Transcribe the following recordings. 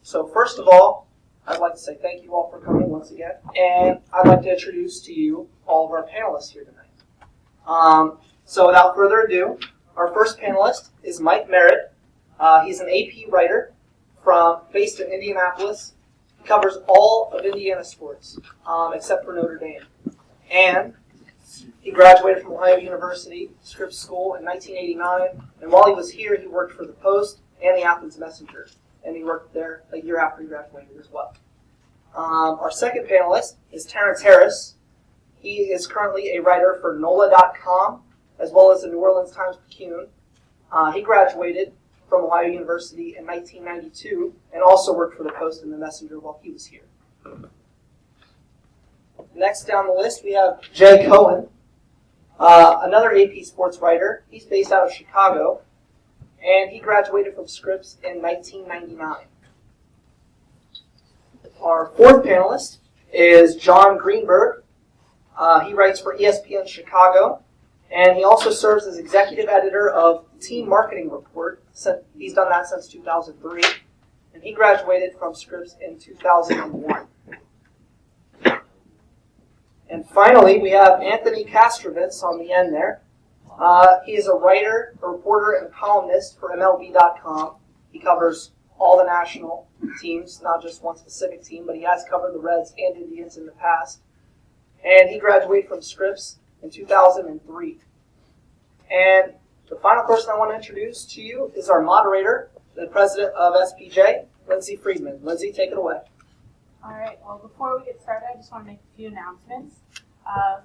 So first of all, I'd like to say thank you all for coming once again, and I'd like to introduce to you all of our panelists here tonight. So without further ado, our first panelist is Mike Merritt. He's an AP writer based in Indianapolis. He covers all of Indiana sports except for Notre Dame. And he graduated from Ohio University, Scripps School in 1989. And while he was here, he worked for the Post and the Athens Messenger. And he worked there a year after he graduated as well. Our second panelist is Terrance Harris. He is currently a writer for NOLA.com as well as the New Orleans Times-Picayune. He graduated from Ohio University in 1992 and also worked for the Post and the Messenger while he was here. Next down the list, we have Jay Cohen, another AP sports writer. He's based out of Chicago, and he graduated from Scripps in 1999. Our fourth panelist is John Greenberg. He writes for ESPN Chicago, and he also serves as executive editor of Team Marketing Report. He's done that since 2003, and he graduated from Scripps in 2001. And finally, we have Anthony Castrovince on the end there. He is a writer, a reporter, and a columnist for MLB.com. He covers all the national teams, not just one specific team, but he has covered the Reds and Indians in the past. And he graduated from Scripps in 2003. And the final person I want to introduce to you is our moderator, the president of SPJ, Lindsay Friedman. Lindsay, take it away. All right, well, before we get started, I just want to make a few announcements.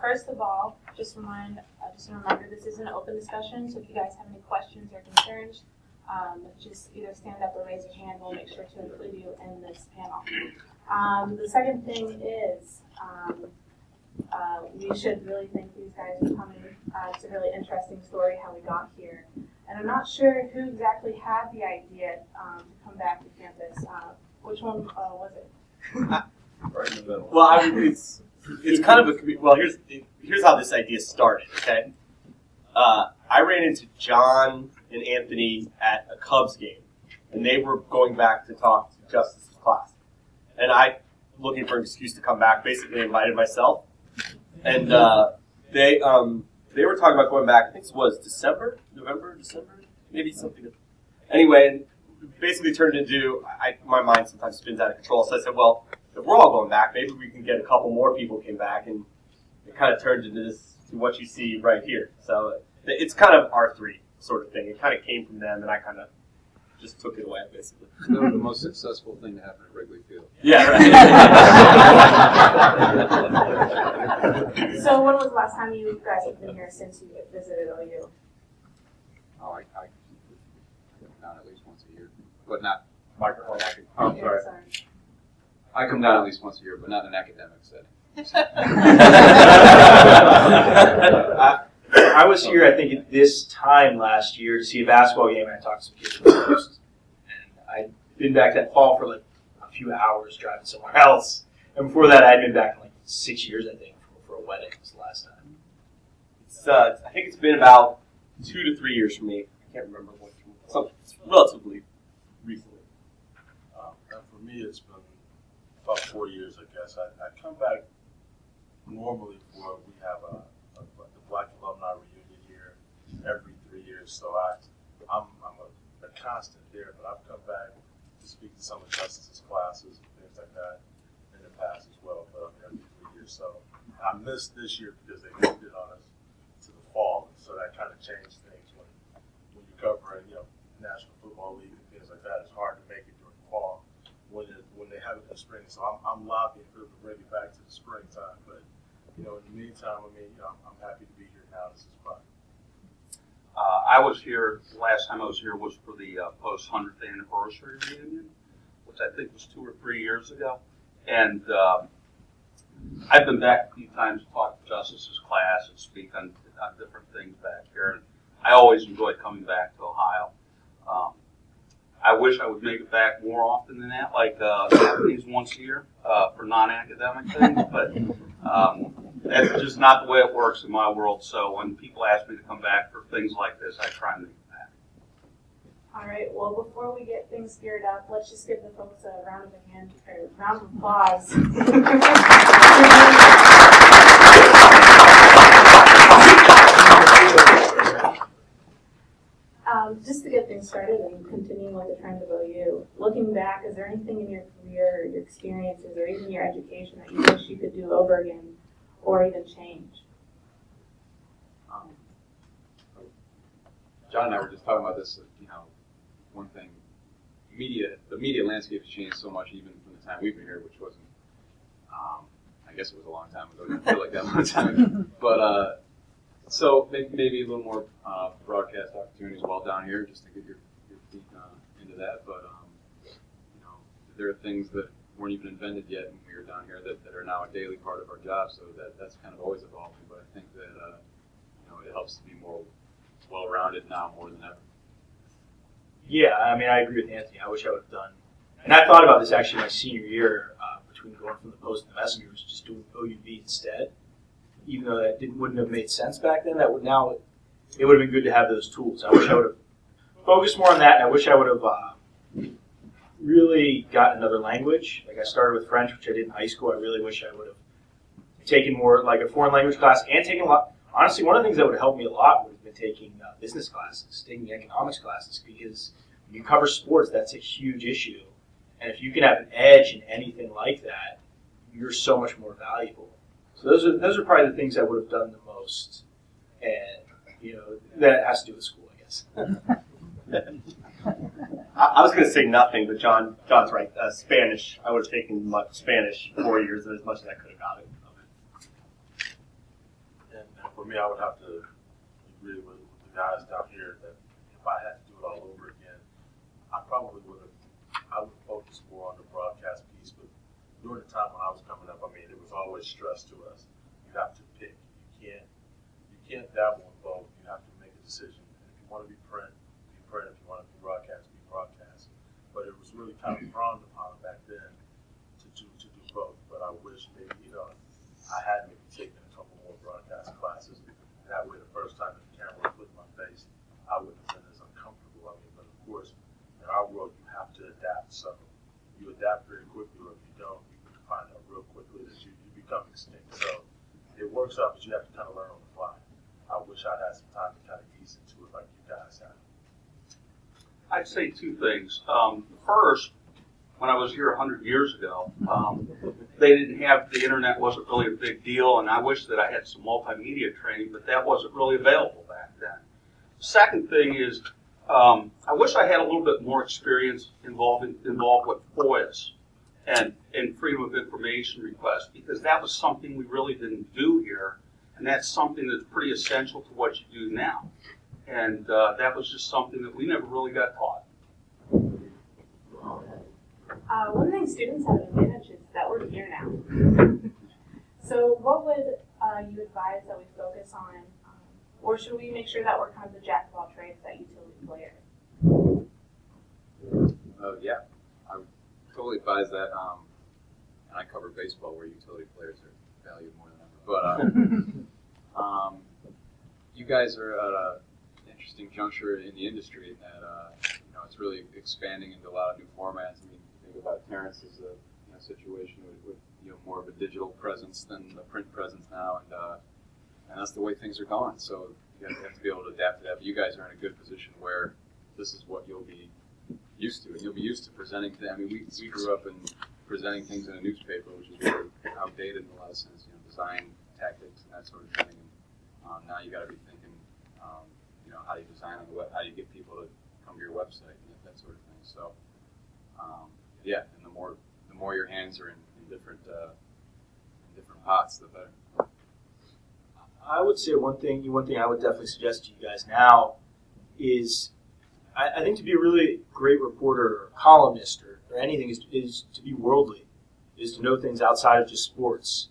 First of all, just a reminder, this is an open discussion, so if you guys have any questions or concerns, just either stand up or raise your hand. We'll make sure to include you in this panel. The second thing is we should really thank these guys for coming. It's a really interesting story how we got here. And I'm not sure who exactly had the idea to come back to campus. Which one was it? Right in the middle. Well, I mean, it's kind of a well. Here's how this idea started. Okay, I ran into John and Anthony at a Cubs game, and they were going back to talk to Justice's class, and I, looking for an excuse to come back, basically invited myself, and they were talking about going back. I think it was December, maybe something. Anyway, and basically turned into, my mind sometimes spins out of control. So I said, well, if we're all going back, maybe we can get a couple more people came back, and it kind of turned into this, to what you see right here. So it's kind of R3 sort of thing. It kind of came from them, and I kind of just took it away, basically. That was the most successful thing to happen at Wrigley Field. Yeah, right. So when was the last time you guys have been here since you visited OU? Oh, I come down at least once a year, but not microphone. I'm sorry. I come down at least once a year, but not in an academic setting. I was here, I think, at this time last year to see a basketball game, and I talked to some kids from the Coast. And I'd been back that fall for like a few hours driving somewhere else. And before that, I'd been back in like 6 years, I think, for a wedding was the last time. I think it's been about 2 to 3 years for me. I can't remember what. It's relatively recently. And for me, it's been about 4 years, I guess. I come back normally for, we have the Black Alumni Reunion here every 3 years, so I'm a constant there, but I've come back to speak to some of Justice's classes and things like that in the past as well, but every 3 years. So I missed this year because they moved it on us to the fall, so that kind of changed things when you're covering, National Football League and things like that. It's hard to make it during the fall when they have it in the spring. So I'm lobbying for them to bring it back to the springtime. But in the meantime, I'm happy to be here now. This is fun. I was here. The last time I was here was for the Post 100th anniversary reunion, which I think was 2 or 3 years ago. And I've been back a few times to talk to Justice's class and speak on different things back here. And I always enjoy coming back to Ohio. I wish I would make it back more often than that, like Japanese once a year for non-academic things, but that's just not the way it works in my world. So when people ask me to come back for things like this, I try and make it back. All right, well, before we get things geared up, let's just give the folks a round of applause. Just to get things started and continuing with the trend of OU, looking back, is there anything in your career, your experiences, or even your education that you wish you could do over again or even change? John and I were just talking about this. One thing, the media landscape has changed so much, even from the time we've been here, which wasn't. I guess it was a long time ago. It didn't feel like that long time. But so maybe a little more broadcast opportunities while down here, just to get your feet into that. But there are things that weren't even invented yet when we were down here that are now a daily part of our job. So that's kind of always evolving. But I think that it helps to be more well-rounded now more than ever. Yeah, I mean, I agree with Anthony. I wish I would have done, and I thought about this actually my senior year, between going from the Post and the Messenger, was just doing OUB instead. Even though that wouldn't have made sense back then, it would have been good to have those tools. I wish I would have focused more on that, and I wish I would have really got another language. Like I started with French, which I did in high school. I really wish I would have taken more, like a foreign language class, and taken a lot. Honestly, one of the things that would have helped me a lot would have been taking business classes, taking economics classes, because when you cover sports, that's a huge issue. And if you can have an edge in anything like that, you're so much more valuable. So those are probably the things I would have done the most. And, that has to do with school, I guess. I was going to say nothing, but John's right. Spanish, I would have taken Spanish 4 years, as much as I could have got it. And for me, I would have to agree with the guys down here that if I had to do it all over again, I probably would have. I would focus more on the broadcast piece. But during the time when I was coming up, I mean, it was always stressed to us. You have to pick. You can't dabble in both. You have to make a decision. And if you want to be print, be print. If you want to be broadcast, be broadcast. But it was really kind of frowned upon back then to do both. But I wish maybe I had maybe taken a couple more broadcast classes. That way, the first time the camera was put in my face, I wouldn't have been as uncomfortable. I mean, but of course, in our world, you have to adapt. So you adapt very quickly, or if you don't, you can find out real quickly that you become extinct. So it works out, but you have to kind of learn on the fly. I wish I'd had some time to kind of ease into it like you guys have. I'd say two things. First, when I was here 100 years ago, they didn't have, the internet wasn't really a big deal, and I wish that I had some multimedia training, but that wasn't really available back then. Second thing is, I wish I had a little bit more experience involved with FOIAs and Freedom of Information requests, because that was something we really didn't do here, and that's something that's pretty essential to what you do now. And that was just something that we never really got taught. One thing students have an advantage is that we're here now. So what would you advise that we focus on, or should we make sure that we're kind of the jack of all trades, that utility player? Yeah, I would totally advise that. And I cover baseball, where utility players are valued more than ever. But you guys are at an interesting juncture in the industry in that it's really expanding into a lot of new formats. I mean, think about Terrance as a situation with more of a digital presence than the print presence now, and that's the way things are going. So you have to be able to adapt to that. But you guys are in a good position where this is what you'll be used to, and you'll be used to presenting things. I mean, we grew up in presenting things in a newspaper, which is really outdated in a lot of sense, design tactics and that sort of thing. And now you got to be thinking, how do you design on the web? How do you get people to come to your website and that sort of thing? So, yeah, and the more your hands are in different pots, the better. I would say one thing I would definitely suggest to you guys now is, I think to be a really great reporter or columnist or anything is to be worldly, is to know things outside of just sports.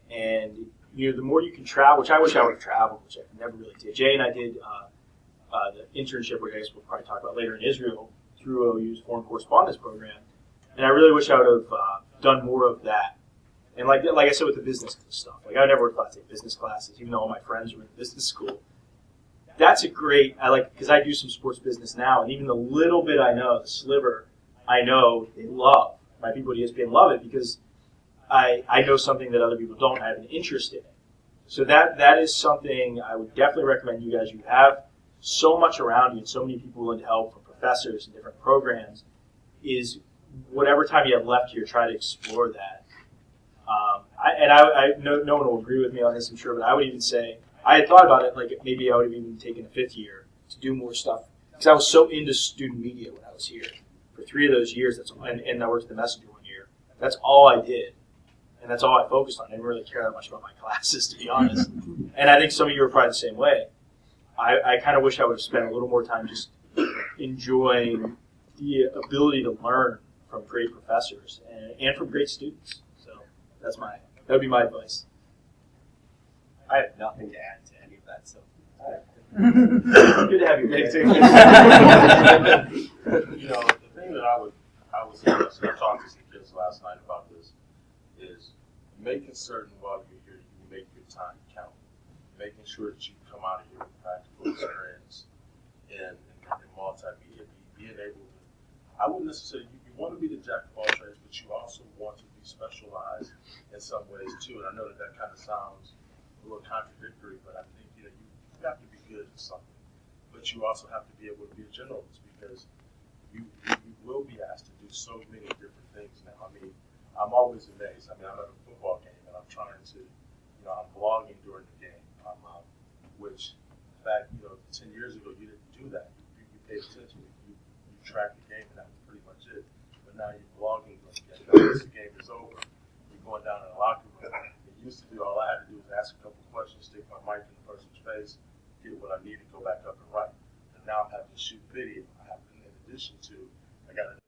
And the more you can travel, which I wish I would have traveled, which I never really did. Jay and I did the internship, which I guess we'll probably talk about later, in Israel through OU's foreign correspondence program. And I really wish I would have done more of that. And like I said with the business stuff, I never would have thought to take business classes, even though all my friends were in business school. that's a great, I like, because I do some sports business now, and even the little bit I know, the sliver I know, they love. My people at ESPN love it because I know something that other people don't. I have an interest in it. So that is something I would definitely recommend you guys. You have so much around you and so many people willing to help, from professors and different programs, is whatever time you have left here, try to explore that. I know no one will agree with me on this, I'm sure, but I would even say, I had thought about it, like maybe I would have even taken a fifth year to do more stuff, because I was so into student media when I was here. For 3 of those years, and I worked at the Messenger 1 year, that's all I did. And that's all I focused on. I didn't really care that much about my classes, to be honest. And I think some of you are probably the same way. I kind of wish I would have spent a little more time just enjoying the ability to learn from great professors and from great students. So that would be my advice. I have nothing to add to any of that. So Good to have you. You know, the thing that I was interested, I talked to some kids last night about this, is making certain while you're here, you make your time count. Making sure that you come out of here with practical experience in multimedia, being able to, I wouldn't necessarily, you want to be the jack of all trades, but you also want to be specialized in some ways too. And I know that kind of sounds a little contradictory, but I think, you have to be good at something, but you also have to be able to be a generalist, because you will be asked to do so many different things now. I mean, I'm always amazed. I mean, I'm at a football game and I'm trying to, I'm vlogging during the game, which, in fact, 10 years ago you didn't do that. You paid attention. You tracked the game and that was pretty much it. But now you're vlogging during the game. Now once the game is over, you're going down in the locker room. It used to be all I had to do was ask a couple questions, stick my mic in the person's face, get what I needed, go back up and write. And now I'm having to shoot video. I have, in addition to, I got to